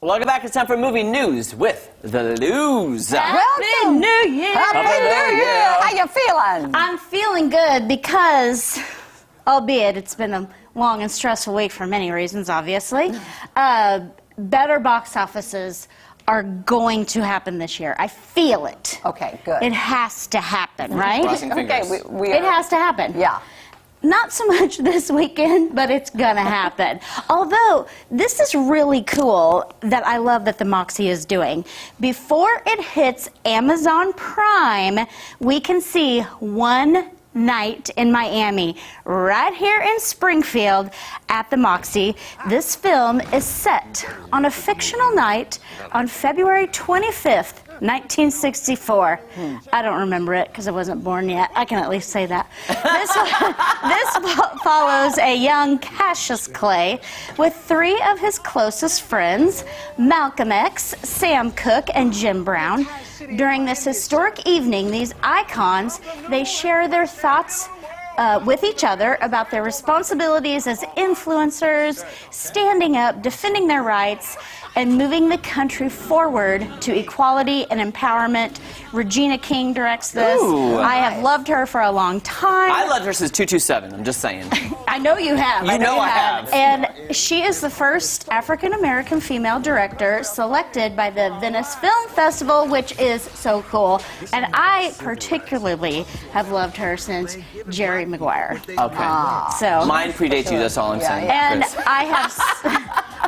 Welcome back. It's time for movie news with the Lose. Happy New Year! Happy New Year! How you feeling? I'm feeling good because, albeit it's been a long and stressful week for many reasons, obviously, better box offices are going to happen this year. I feel it. Okay, good. It has to happen, right? Crossing fingers. Okay, we It has to happen. Yeah. Not so much this weekend, but it's gonna happen. Although, this is really cool that I love that the Moxie is doing. Before it hits Amazon Prime, we can see One Night in Miami right here in Springfield at the Moxie. This film is set on a fictional night on February 25th, 1964. I don't remember it because I wasn't born yet. I can at least say that. This follows a young Cassius Clay with three of his closest friends, Malcolm X, Sam Cooke, and Jim Brown. During this historic evening, these icons, they share their thoughts with each other about their responsibilities as influencers, standing up, defending their rights, and moving the country forward to equality and empowerment. Regina King directs this. Ooh, I have loved her for a long time. I loved her since 227. I'm just saying. I know you have. You know I have. And she is the first African-American female director selected by the Venice Film Festival, which is so cool. And I particularly have loved her since Jerry Maguire. Okay. So. Mine predates you, that's all I'm saying. And Chris.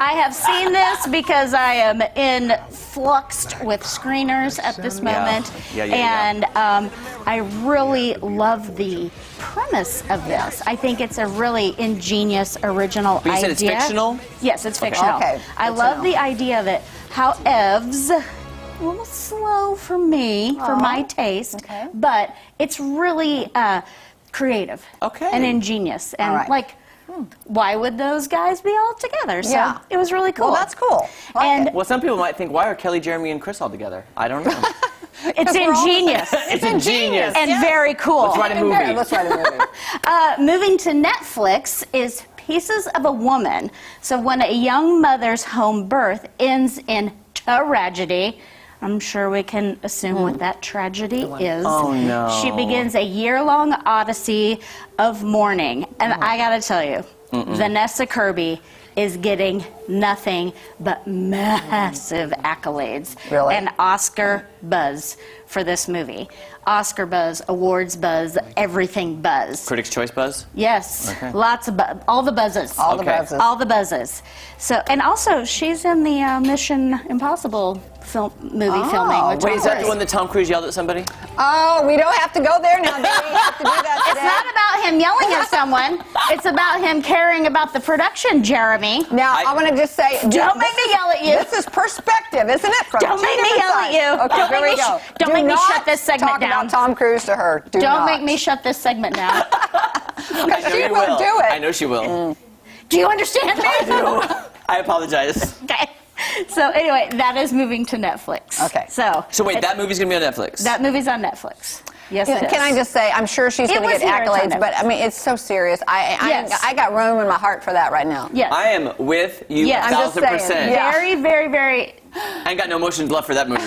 I have seen this because I am in fluxed with screeners at this moment. Yeah. And I really love the premise of this. I think it's a really ingenious, original idea. But you said it's fictional? Yes, it's fictional. Okay. I love the idea of it. However, a little slow for me, for my taste, Okay. but it's really creative and ingenious. And All right. like, why would those guys be all together? So Yeah. it was really cool. Well, that's cool. I like it. Well, some people might think, why are Kelly, Jeremy, and Chris all together? I don't know. It's ingenious. It's ingenious. And very cool. Let's write a movie. Let's write a movie. Moving to Netflix is Pieces of a Woman. So when a young mother's home birth ends in tragedy, I'm sure we can assume what that tragedy is. Oh, no. She begins a year-long odyssey of mourning. And I gotta tell you, Vanessa Kirby is getting nothing but massive accolades. Really? And Oscar buzz for this movie. Oscar buzz, awards buzz, everything buzz. Critics' Choice buzz? Yes, Okay. lots of all the buzzes. All the Okay. buzzes. All the buzzes. So, and also she's in the Mission Impossible movie filming. With Wait, Tom is that Cruise. the one that Tom Cruise yelled at somebody? Oh, we don't have to go there now. Do we have to do that It's today? not about him yelling at someone. It's about him caring about the production, Jeremy. Now, I want to just say... Don't make me yell at you. This is perspective, isn't it? From Don't two make me different yell at sides. you. Okay, Don't here make we me go. don't Do make me not shut this segment talk down. about Tom Cruise to her. Do Don't not. make me shut this segment down. I know She you will do it. I know she will. Do you understand me? I apologize. Okay. So anyway, that is moving to Netflix. Okay. So Wait, that movie's going to be on Netflix? that movie's on Netflix. Yes, Yeah, it is. can I just say, I'm sure she's It going to was get here, it's on accolades, but Netflix. I mean, it's so serious. Yes. I got room in my heart for that right now. Yes. I am with you Yes. I'm just saying. 1,000%. Yeah. Very, very, very, I ain't got no emotions left for that movie.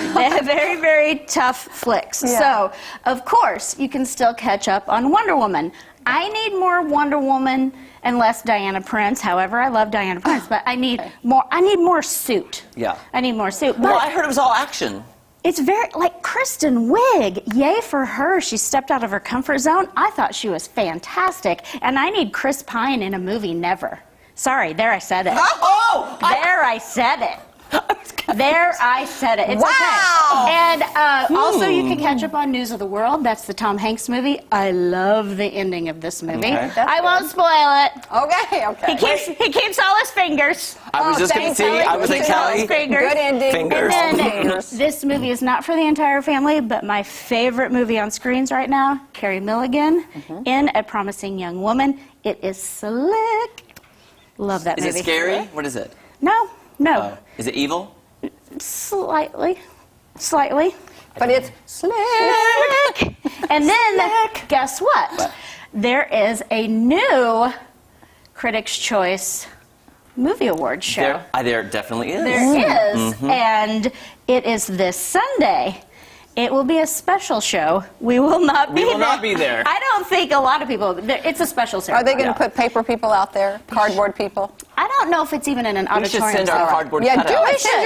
very, very tough flicks. Yeah. So, of course, you can still catch up on Wonder Woman. I need more Wonder Woman and less Diana Prince. However, I love Diana Prince, but I need more. I need more suit. Yeah. I need more suit. But Well, I heard it was all action. it's very like Kristen Wiig. Yay for her! She stepped out of her comfort zone. I thought she was fantastic, and I need Chris Pine in a movie. Never. Sorry, there I said it. Oh! There I said it. There I said it. It's Wow. okay. And also, you can catch up on News of the World. That's the Tom Hanks movie. I love the ending of this movie. Okay. I won't spoil it. Okay. He keeps all his fingers. I was just going to thanks, see, Kelly. I was like, Keeps all his Kelly. fingers. Good ending. Fingers. And then, Fingers. this movie is not for the entire family, but my favorite movie on screens right now, Carey Mulligan in A Promising Young Woman. It is slick. Love that Is movie. it scary? What is it? No. Is it evil? Slightly. But it's slick. And then, guess what? There is a new Critics' Choice movie awards show. There definitely is. There is, and it is this Sunday. It will be a special show. We will not be there. We will not be there. I don't think a lot of people. It's a special Are ceremony. they going to put paper people out there? Cardboard people? I don't know if it's even in an We should auditorium. send our somewhere. cardboard Yeah, cutouts. do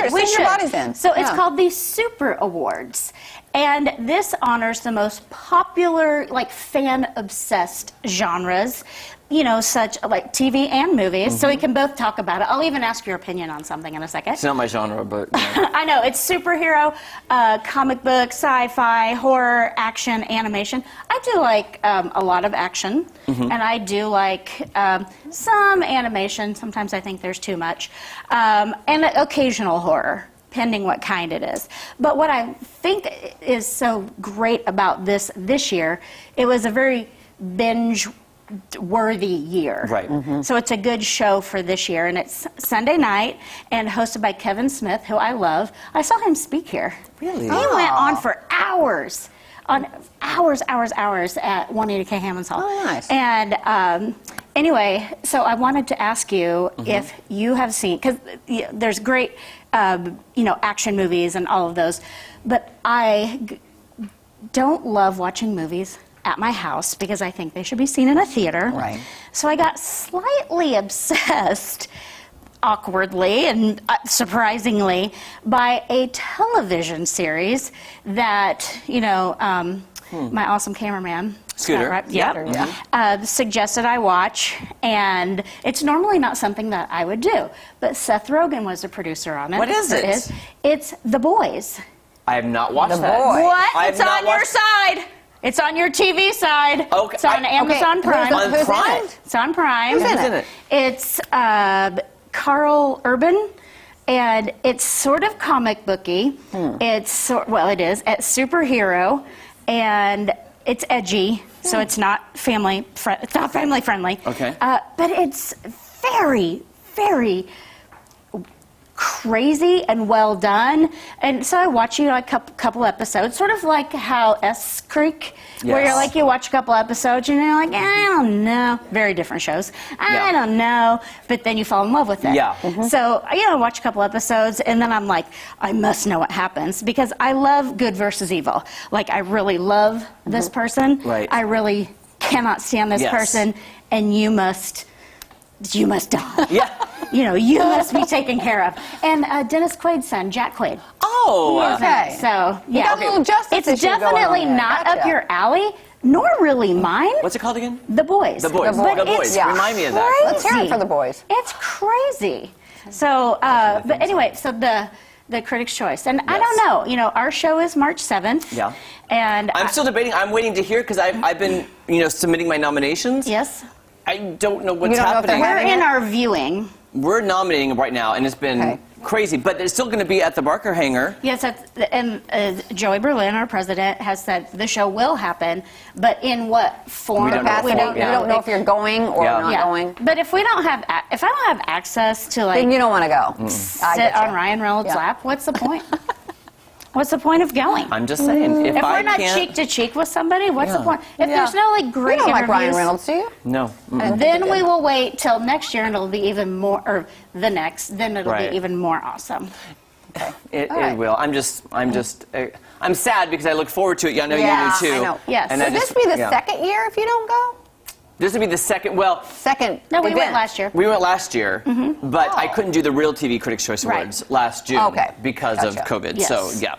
it. We Send should. your bodies in. So it's Yeah. called the Super Awards. And this honors the most popular, like, fan-obsessed genres, you know, such like TV and movies. So we can both talk about it. I'll even ask your opinion on something in a second. It's not my genre, but I know, it's superhero, comic book, sci-fi, horror, action, animation. I do like a lot of action, and I do like some animation. Sometimes I think there's too much. And occasional horror, depending what kind it is. But what I think is so great about this year, it was a very binge-worthy year. Right. So it's a good show for this year, and it's Sunday night and hosted by Kevin Smith, who I love. I saw him speak here. Really? He went on for hours. Hours at 180K Hammonds Hall. Oh, nice. And anyway, so I wanted to ask you if you have seen, because there's great, action movies and all of those, but I don't love watching movies at my house because I think they should be seen in a theater. Right. So I got slightly obsessed, awkwardly and surprisingly, by a television series that, my awesome cameraman, Scooter. Scott, right? Suggested I watch, and it's normally not something that I would do, but Seth Rogen was a producer on it. What is it? It's The Boys. I have not watched The that. Boys. What? I have It's not on your watched- side. It's on your TV side. Okay, It's on Amazon Prime. On Who's in Prime? it? It's on Prime. Who's in Who's in it? it? It's Carl Urban, and it's sort of comic booky. It's it is. It's superhero, and it's edgy, so it's not family friendly. Okay. But it's very, very crazy and well done. And so I watch a couple episodes, sort of like how S Creek, where Yes. you're like, you watch a couple episodes and you're like, I don't know. Very different shows. I don't know. But then you fall in love with it. Yeah. So, I watch a couple episodes and then I'm like, I must know what happens because I love good versus evil. Like, I really love this person. Right. I really cannot stand this Yes. person, and you must die. Yeah. You must be taken care of. And Dennis Quaid's son, Jack Quaid. Oh. He is in okay. it. So, yeah. got a little justice It's issue going definitely on there. not Gotcha. up your alley, nor really mine. What's it called again? The Boys. The Boys. The Boys. But The Boys. it's Yeah. Remind me of that. Let's hear it for The Boys. It's crazy. So, but anyway, so the Critics' Choice. And I Yes. don't know, our show is March 7th. Yeah. And I'm still debating. I'm waiting to hear because I've been, submitting my nominations. Yes. I don't know what's You don't know if they're happening. We're having in it? our viewing. We're nominating right now, and it's been Okay. crazy. But it's still going to be at the Barker Hangar. Yes, and Joey Berlin, our president, has said the show will happen, but in what form? We don't know. We don't know if you're going or Yeah. not going. But if I don't have access to Then you don't want to go. I sit get on you. Ryan Reynolds' Yeah. lap, what's the point? What's the point of going? I'm just saying. If I we're not can't, cheek to cheek with somebody, what's the Yeah. point? If Yeah. there's no great You don't like Ryan interviews, Reynolds, do you? No. then we will wait till next year and it'll be even more, or the next, then it'll Right. be even more awesome. It All right. will. I'm sad because I look forward to it. Yeah, I know Yeah, you do too. I know. Yes. And So I Would this just- be the yeah. second year if you don't go? This would be the second. Well, Second No, we went event. last year. we went last year, but I couldn't do the Real TV Critics' Choice Right. Awards last June Okay. because of Gotcha. COVID. Yes. So yeah,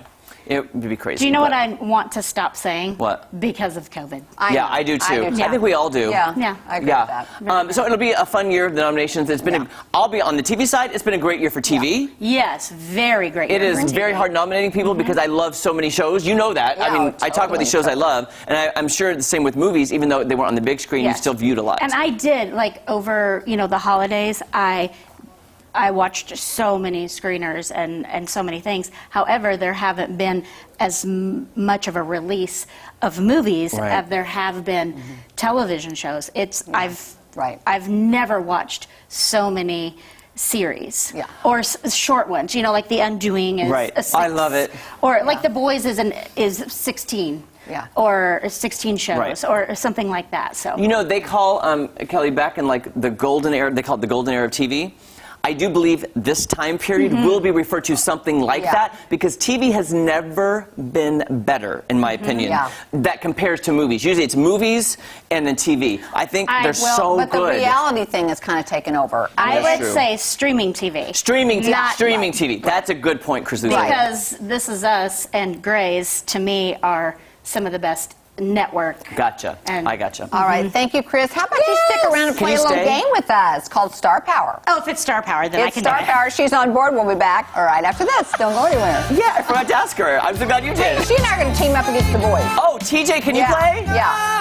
it would be crazy. Do you know what but- I want to stop saying? What? Because of COVID. Yeah, I do too. I too. think we all do. Yeah, Yeah. I agree Yeah. with that. So it'll be a fun year of the nominations. It's been. Yeah. I'll be on the TV side. It's been a great year for TV. Yes, very great. It year is for very TV. hard nominating people because I love so many shows. You know that. I Yeah, mean, I talk about these shows I love, and I'm sure the same with movies. Even though they weren't on the big screen, you Yes. still viewed a lot. And I did, like, over, the holidays, I watched so many screeners and so many things. However, there haven't been as much of a release of movies Right. as there have been television shows. Right. I've never watched so many series. Yeah. Or short ones, like The Undoing is Right. a 6. I love it. Or like The Boys is 16. Yeah. Or 16 shows, Right. or something like that. So They call Kelly back in like the golden era. They call it the golden era of TV. I do believe this time period will be referred to something like Yeah. that because TV has never been better, in my opinion, Yeah. that compares to movies. Usually it's movies and then TV. I think they're so but good. the reality thing has kind of taken over. I That's would true. say streaming TV. Streaming Not- TV. That's a good point, Chris. Because This Is Us and Grey's, to me, are some of the best network. Gotcha. And- I gotcha. All right, thank you, Chris. How about you stick around and Can play a you little stay? game with us called Star Power? Oh, if it's Star Power, then I It's can Star do it. Power. She's on board. We'll be back right after this. Don't go anywhere. Yeah, I forgot to ask her. I'm so glad you did. She and I are going to team up against the boys. Oh, TJ, can you play? Yeah.